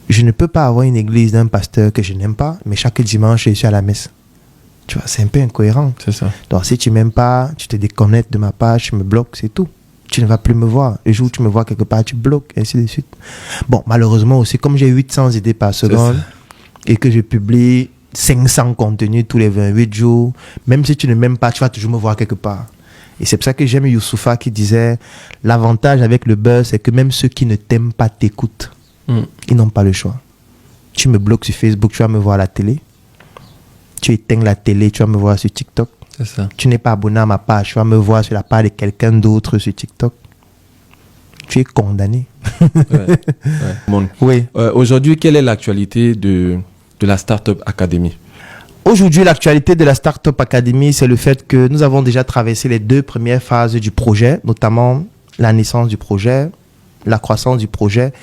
Je ne peux pas avoir une église d'un pasteur que je n'aime pas, mais chaque dimanche, je suis à la messe. Tu vois, c'est un peu incohérent. C'est ça. Donc, si tu m'aimes pas, tu te déconnectes de ma page, tu me bloques, c'est tout. Tu ne vas plus me voir. Le jour où tu me vois quelque part, tu bloques, et ainsi de suite. Bon, malheureusement aussi, comme j'ai 800 idées par seconde et que je publie 500 contenus tous les 28 jours, même si tu ne m'aimes pas, tu vas toujours me voir quelque part. Et c'est pour ça que j'aime Youssoufa qui disait l'avantage avec le buzz, c'est que même ceux qui ne t'aiment pas t'écoutent. Ils n'ont pas le choix. Tu me bloques sur Facebook, tu vas me voir à la télé. Tu éteins la télé, tu vas me voir sur TikTok. C'est ça. Tu n'es pas abonné à ma page, tu vas me voir sur la page de quelqu'un d'autre sur TikTok. Tu es condamné. Bon. Oui. Aujourd'hui, quelle est l'actualité de la Startup Academy? Aujourd'hui, l'actualité de la Startup Academy, c'est le fait que nous avons déjà traversé les 2 premières phases du projet, notamment la naissance du projet, la croissance du projet.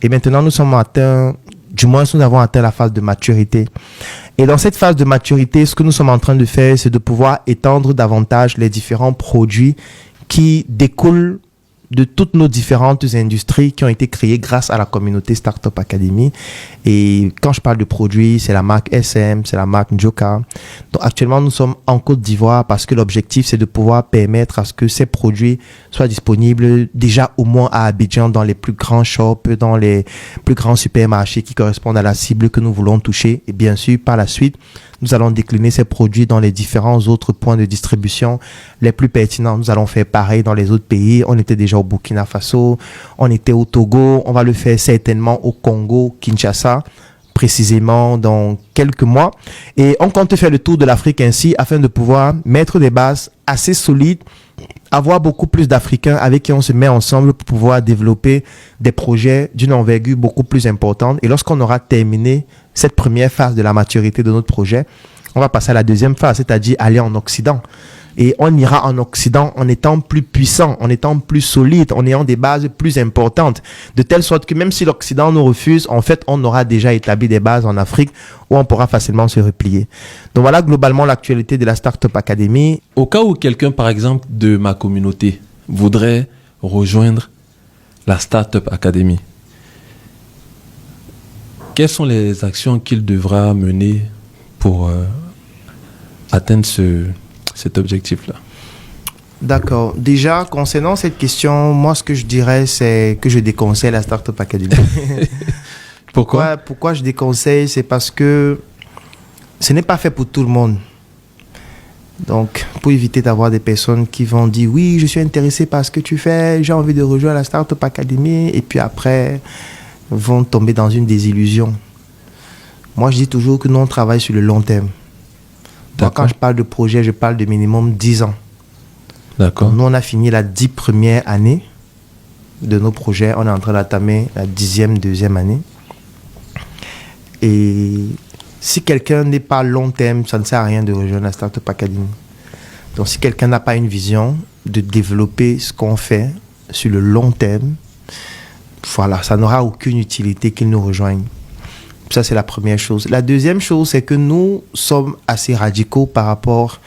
Et maintenant, nous avons atteint la phase de maturité. Et dans cette phase de maturité, ce que nous sommes en train de faire, c'est de pouvoir étendre davantage les différents produits qui découlent de toutes nos différentes industries qui ont été créées grâce à la communauté Startup Academy. Et quand je parle de produits, c'est la marque SM, c'est la marque Njoka. Donc actuellement, nous sommes en Côte d'Ivoire parce que l'objectif, c'est de pouvoir permettre à ce que ces produits soient disponibles déjà au moins à Abidjan, dans les plus grands shops, dans les plus grands supermarchés qui correspondent à la cible que nous voulons toucher. Et bien sûr, par la suite, nous allons décliner ces produits dans les différents autres points de distribution les plus pertinents. Nous allons faire pareil dans les autres pays. On était déjà au Burkina Faso, on était au Togo, on va le faire certainement au Congo, Kinshasa, précisément dans quelques mois. Et on compte faire le tour de l'Afrique ainsi afin de pouvoir mettre des bases assez solides, avoir beaucoup plus d'Africains avec qui on se met ensemble pour pouvoir développer des projets d'une envergure beaucoup plus importante. Et lorsqu'on aura terminé cette première phase de la maturité de notre projet, on va passer à la deuxième phase, c'est-à-dire aller en Occident. Et on ira en Occident en étant plus puissant, en étant plus solide, en ayant des bases plus importantes, de telle sorte que même si l'Occident nous refuse, en fait, on aura déjà établi des bases en Afrique où on pourra facilement se replier. Donc voilà globalement l'actualité de la Startup Academy. Au cas où quelqu'un, par exemple, de ma communauté voudrait rejoindre la Startup Academy, quelles sont les actions qu'il devra mener pour atteindre cet objectif-là? D'accord. Déjà, concernant cette question, moi, ce que je dirais, c'est que je déconseille la Startup Academy. Pourquoi je déconseille? C'est parce que ce n'est pas fait pour tout le monde. Donc, pour éviter d'avoir des personnes qui vont dire « Oui, je suis intéressé par ce que tu fais, j'ai envie de rejoindre la Startup Academy » et puis après, vont tomber dans une désillusion. Moi, je dis toujours que nous, on travaille sur le long terme. Moi, quand je parle de projet, je parle de minimum 10 ans. D'accord. Nous, on a fini la 10 premières années de nos projets. On est en train d'entamer la 10e, deuxième année. Et si quelqu'un n'est pas long terme, ça ne sert à rien de rejoindre la Startup Academy. Donc, si quelqu'un n'a pas une vision de développer ce qu'on fait sur le long terme, voilà, ça n'aura aucune utilité qu'il nous rejoigne. Ça, c'est la première chose. La deuxième chose, c'est que nous sommes assez radicaux par rapport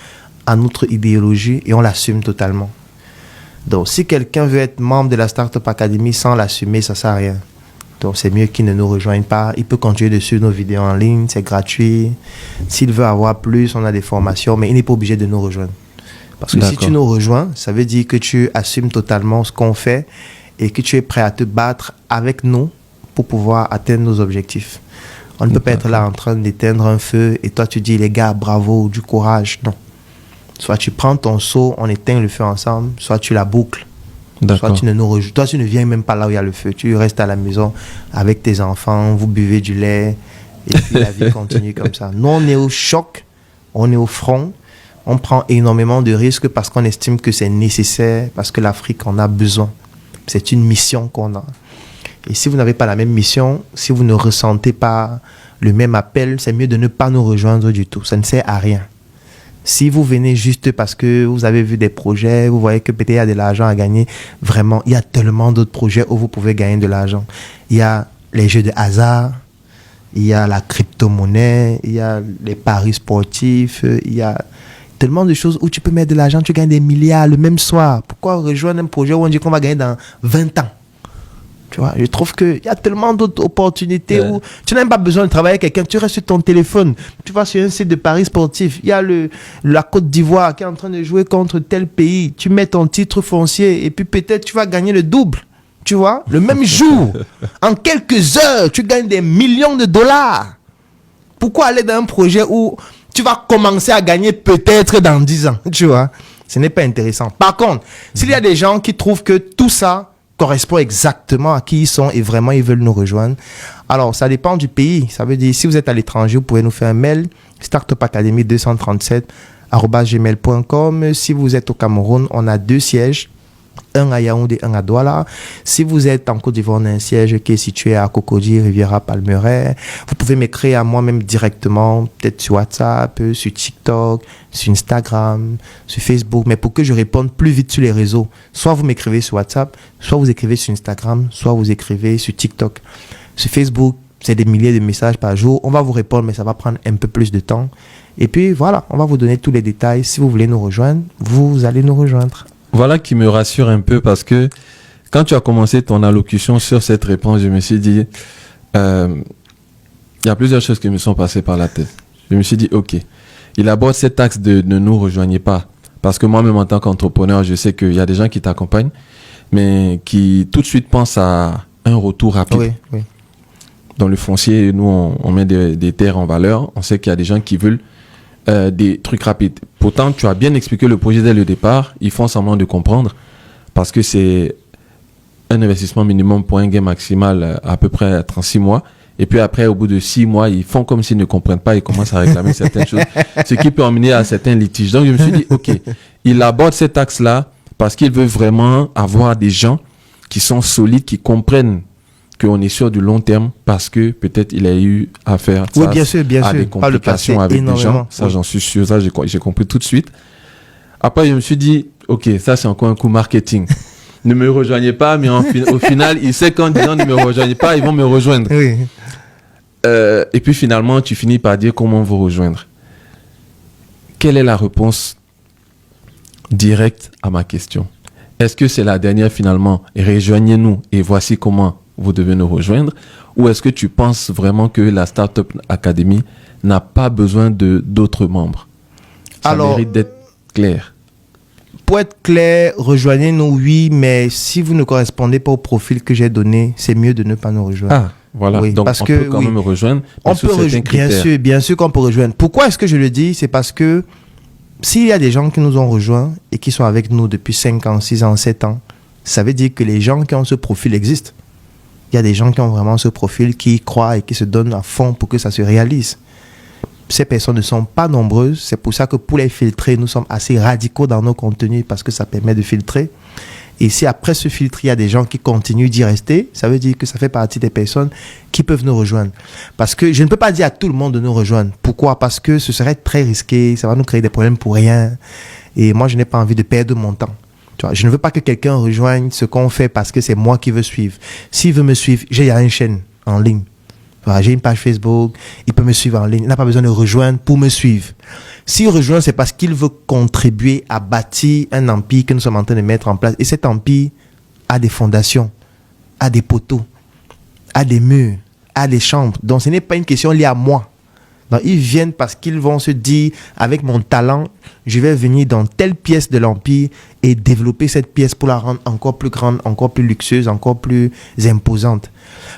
à notre idéologie et on l'assume totalement. Donc, si quelqu'un veut être membre de la Startup Academy sans l'assumer, ça ne sert à rien. Donc, c'est mieux qu'il ne nous rejoigne pas. Il peut continuer de suivre nos vidéos en ligne, c'est gratuit. S'il veut avoir plus, on a des formations, mais il n'est pas obligé de nous rejoindre. Parce que si tu nous rejoins, ça veut dire que tu assumes totalement ce qu'on fait et que tu es prêt à te battre avec nous pour pouvoir atteindre nos objectifs. On ne peut pas être là en train d'éteindre un feu et toi tu dis les gars bravo, du courage. Non. Soit tu prends ton seau, on éteint le feu ensemble, soit tu la boucles. Soit tu ne nous rejoins. Toi tu ne viens même pas là où il y a le feu. Tu restes à la maison avec tes enfants, vous buvez du lait et puis la vie continue comme ça. Nous on est au choc, on est au front, on prend énormément de risques parce qu'on estime que c'est nécessaire, parce que l'Afrique en a besoin. C'est une mission qu'on a. Et si vous n'avez pas la même mission, si vous ne ressentez pas le même appel, c'est mieux de ne pas nous rejoindre du tout. Ça ne sert à rien. Si vous venez juste parce que vous avez vu des projets, vous voyez que peut-être il y a de l'argent à gagner, vraiment, il y a tellement d'autres projets où vous pouvez gagner de l'argent. Il y a les jeux de hasard, il y a la crypto-monnaie, il y a les paris sportifs, il y a tellement de choses où tu peux mettre de l'argent, tu gagnes des milliards le même soir. Pourquoi rejoindre un projet où on dit qu'on va gagner dans 20 ans? Tu vois, je trouve qu'il y a tellement d'autres opportunités Ouais. où tu n'as même pas besoin de travailler avec quelqu'un. Tu restes sur ton téléphone. Tu vas sur un site de paris sportif. Il y a la Côte d'Ivoire qui est en train de jouer contre tel pays. Tu mets ton titre foncier et puis peut-être tu vas gagner le double. Tu vois, le même jour, en quelques heures, tu gagnes des millions de dollars. Pourquoi aller dans un projet où tu vas commencer à gagner peut-être dans 10 ans? Tu vois, ce n'est pas intéressant. Par contre, s'il y a des gens qui trouvent que tout ça correspond exactement à qui ils sont et vraiment ils veulent nous rejoindre, alors ça dépend du pays. Ça veut dire, si vous êtes à l'étranger, vous pouvez nous faire un mail, startupacademy237@gmail.com. Si vous êtes au Cameroun, on a 2 sièges, un à Yaoundé, un à Douala. Si vous êtes en Côte d'Ivoire, on a un siège qui est situé à Cocody, Riviera, Palmeraie. Vous pouvez m'écrire à moi-même directement, peut-être sur WhatsApp, sur TikTok, sur Instagram, sur Facebook. Mais pour que je réponde plus vite sur les réseaux, soit vous m'écrivez sur WhatsApp, soit vous écrivez sur Instagram, soit vous écrivez sur TikTok. Sur Facebook, c'est des milliers de messages par jour. On va vous répondre, mais ça va prendre un peu plus de temps. Et puis voilà, on va vous donner tous les détails. Si vous voulez nous rejoindre, vous allez nous rejoindre. Voilà qui me rassure un peu parce que quand tu as commencé ton allocution sur cette réponse, je me suis dit, il y a plusieurs choses qui me sont passées par la tête. Je me suis dit, ok, il aborde cet axe de ne nous rejoignez pas. Parce que moi-même en tant qu'entrepreneur, je sais qu'il y a des gens qui t'accompagnent, mais qui tout de suite pensent à un retour rapide. Oui, oui. Dans le foncier, nous, on met des terres en valeur. On sait qu'il y a des gens qui veulent des trucs rapides. Pourtant, tu as bien expliqué le projet dès le départ. Ils font semblant de comprendre parce que c'est un investissement minimum pour un gain maximal à peu près 36 mois. Et puis après, au bout de 6 mois, ils font comme s'ils ne comprennent pas. Ils commencent à réclamer certaines choses, ce qui peut emmener à certains litiges. Donc, je me suis dit, OK, il aborde cet axe-là parce qu'il veut vraiment avoir des gens qui sont solides, qui comprennent qu'on est sur du long terme parce que peut-être il a eu affaire Oui, bien sûr, à des complications avec des gens. Ça, oui. j'en suis sûr. Ça, j'ai compris tout de suite. Après, je me suis dit, OK, ça, c'est encore un coup marketing. Ne me rejoignez pas, mais au final, il sait qu'en disant ne me rejoignez pas, ils vont me rejoindre. Oui. Et puis finalement, tu finis par dire comment vous rejoindre. Quelle est la réponse directe à ma question? Est-ce que c'est la dernière finalement? Rejoignez-nous et voici comment vous devez nous rejoindre, ou est-ce que tu penses vraiment que la Startup Academy n'a pas besoin d'autres membres? Ça mérite d'être clair. Pour être clair, rejoignez-nous, oui, mais si vous ne correspondez pas au profil que j'ai donné, c'est mieux de ne pas nous rejoindre. Ah, voilà. Oui, donc parce on que, peut quand oui, même rejoindre. on peut rejoindre, bien sûr qu'on peut rejoindre. Pourquoi est-ce que je le dis? C'est parce que s'il y a des gens qui nous ont rejoints et qui sont avec nous depuis 5 ans, 6 ans, 7 ans, ça veut dire que les gens qui ont ce profil existent. Il y a des gens qui ont vraiment ce profil, qui y croient et qui se donnent à fond pour que ça se réalise. Ces personnes ne sont pas nombreuses. C'est pour ça que pour les filtrer, nous sommes assez radicaux dans nos contenus parce que ça permet de filtrer. Et si après ce filtre, il y a des gens qui continuent d'y rester, ça veut dire que ça fait partie des personnes qui peuvent nous rejoindre. Parce que je ne peux pas dire à tout le monde de nous rejoindre. Pourquoi? Parce que ce serait très risqué, ça va nous créer des problèmes pour rien. Et moi, je n'ai pas envie de perdre mon temps. Tu vois, je ne veux pas que quelqu'un rejoigne ce qu'on fait parce que c'est moi qui veux suivre. S'il veut me suivre, j'ai une chaîne en ligne. Voilà, j'ai une page Facebook, il peut me suivre en ligne. Il n'a pas besoin de rejoindre pour me suivre. S'il rejoint, c'est parce qu'il veut contribuer à bâtir un empire que nous sommes en train de mettre en place. Et cet empire a des fondations, a des poteaux, a des murs, a des chambres. Donc ce n'est pas une question liée à moi. Donc, ils viennent parce qu'ils vont se dire, avec mon talent, je vais venir dans telle pièce de l'Empire et développer cette pièce pour la rendre encore plus grande, encore plus luxueuse, encore plus imposante.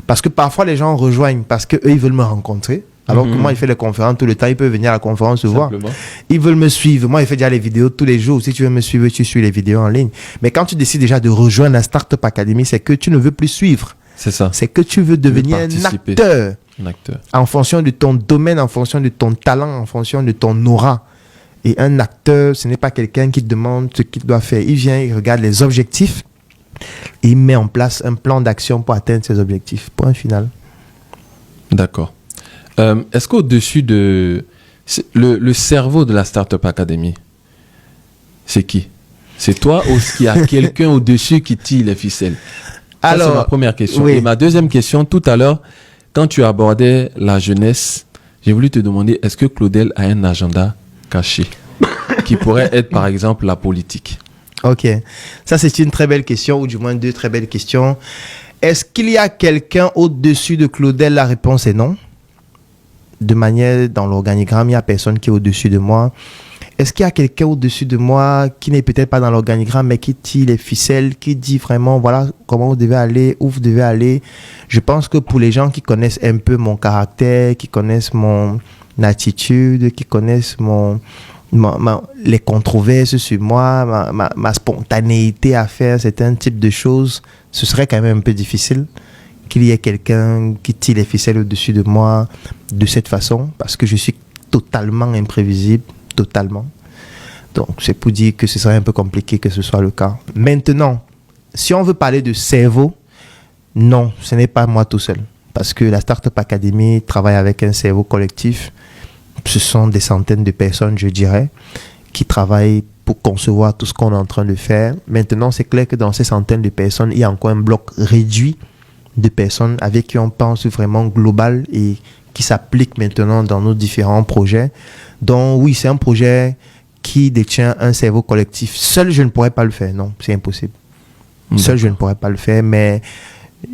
Parce que parfois, les gens rejoignent parce qu'eux, ils veulent me rencontrer. Alors que moi, il fait les conférences tout le temps, ils peuvent venir à la conférence se voir. Ils veulent me suivre. Moi, il fait déjà les vidéos tous les jours. Si tu veux me suivre, tu suis les vidéos en ligne. Mais quand tu décides déjà de rejoindre la Startup Academy, c'est que tu ne veux plus suivre. C'est ça. C'est que tu veux devenir un acteur. En fonction de ton domaine, en fonction de ton talent, en fonction de ton aura. Et un acteur, ce n'est pas quelqu'un qui demande ce qu'il doit faire. Il vient, il regarde les objectifs et il met en place un plan d'action pour atteindre ces objectifs. Point final. D'accord. Est-ce qu'au-dessus de... Le cerveau de la Startup Academy, c'est qui? C'est toi ou est-ce qu'il y a quelqu'un au-dessus qui tire les ficelles? Alors, c'est ma première question. Oui. Et ma deuxième question, tout à l'heure, quand tu abordais la jeunesse, j'ai voulu te demander, est-ce que Claudel a un agenda caché qui pourrait être, par exemple, la politique? Ok. Ça, c'est une très belle question, ou du moins 2 très belles questions. Est-ce qu'il y a quelqu'un au-dessus de Claudel? La réponse est non. De manière, dans l'organigramme, il n'y a personne qui est au-dessus de moi. Est-ce qu'il y a quelqu'un au-dessus de moi qui n'est peut-être pas dans l'organigramme, mais qui tire les ficelles, qui dit vraiment, voilà comment vous devez aller, où vous devez aller? Je pense que pour les gens qui connaissent un peu mon caractère, qui connaissent mon attitude, qui connaissent les controverses sur moi, ma spontanéité à faire certains types de choses, ce serait quand même un peu difficile qu'il y ait quelqu'un qui tire les ficelles au-dessus de moi de cette façon, parce que je suis totalement imprévisible, totalement. Donc, c'est pour dire que ce serait un peu compliqué que ce soit le cas. Maintenant, si on veut parler de cerveau, non, ce n'est pas moi tout seul. Parce que la Startup Academy travaille avec un cerveau collectif. Ce sont des centaines de personnes, je dirais, qui travaillent pour concevoir tout ce qu'on est en train de faire. Maintenant, c'est clair que dans ces centaines de personnes, il y a encore un bloc réduit de personnes avec qui on pense vraiment global et qui s'applique maintenant dans nos différents projets. Donc oui, c'est un projet qui détient un cerveau collectif. Seul, je ne pourrais pas le faire. Non, c'est impossible. Seul, je ne pourrais pas le faire, mais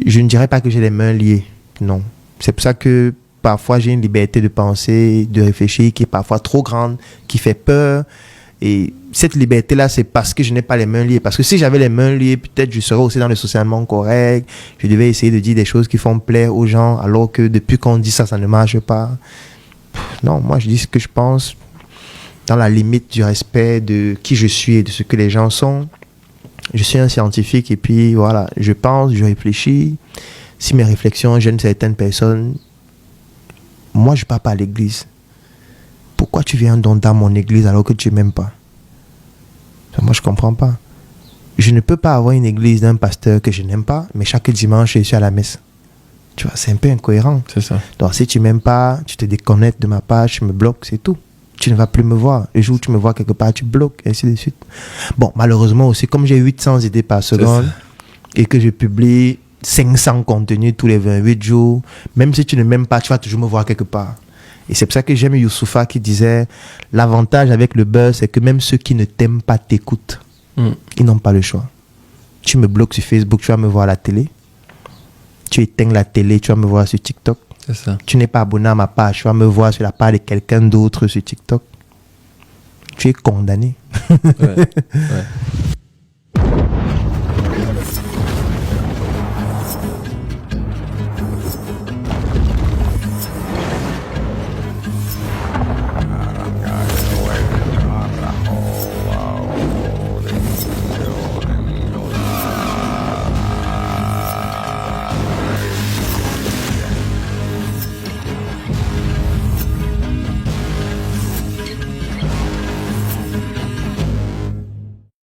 je ne dirais pas que j'ai les mains liées. Non. C'est pour ça que parfois, j'ai une liberté de penser, de réfléchir qui est parfois trop grande, qui fait peur. Et cette liberté-là, c'est parce que je n'ai pas les mains liées. Parce que si j'avais les mains liées, peut-être je serais aussi dans le socialement correct. Je devais essayer de dire des choses qui font plaire aux gens, alors que depuis qu'on dit ça, ça ne marche pas. Non, moi, je dis ce que je pense dans la limite du respect de qui je suis et de ce que les gens sont. Je suis un scientifique et puis voilà, je pense, je réfléchis. Si mes réflexions gênent certaines personnes, moi, je ne pars pas à l'église. Pourquoi tu viens donc dans mon église alors que tu ne m'aimes pas? Moi, je ne comprends pas. Je ne peux pas avoir une église d'un pasteur que je n'aime pas, mais chaque dimanche, je suis à la messe. Tu vois, c'est un peu incohérent. C'est ça. Donc, si tu ne m'aimes pas, tu te déconnectes de ma page, tu me bloques, c'est tout. Tu ne vas plus me voir. Le jour où tu me vois quelque part, tu bloques, et ainsi de suite. Bon, malheureusement aussi, comme j'ai 800 idées par seconde et que je publie 500 contenus tous les 28 jours, même si tu ne m'aimes pas, tu vas toujours me voir quelque part. Et c'est pour ça que j'aime Youssoufa qui disait l'avantage avec le buzz, c'est que même ceux qui ne t'aiment pas t'écoutent. Ils n'ont pas le choix. Tu me bloques sur Facebook, tu vas me voir à la télé. Tu éteins la télé, tu vas me voir sur TikTok. C'est ça. Tu n'es pas abonné à ma page, tu vas me voir sur la page de quelqu'un d'autre sur TikTok. Tu es condamné. Ouais.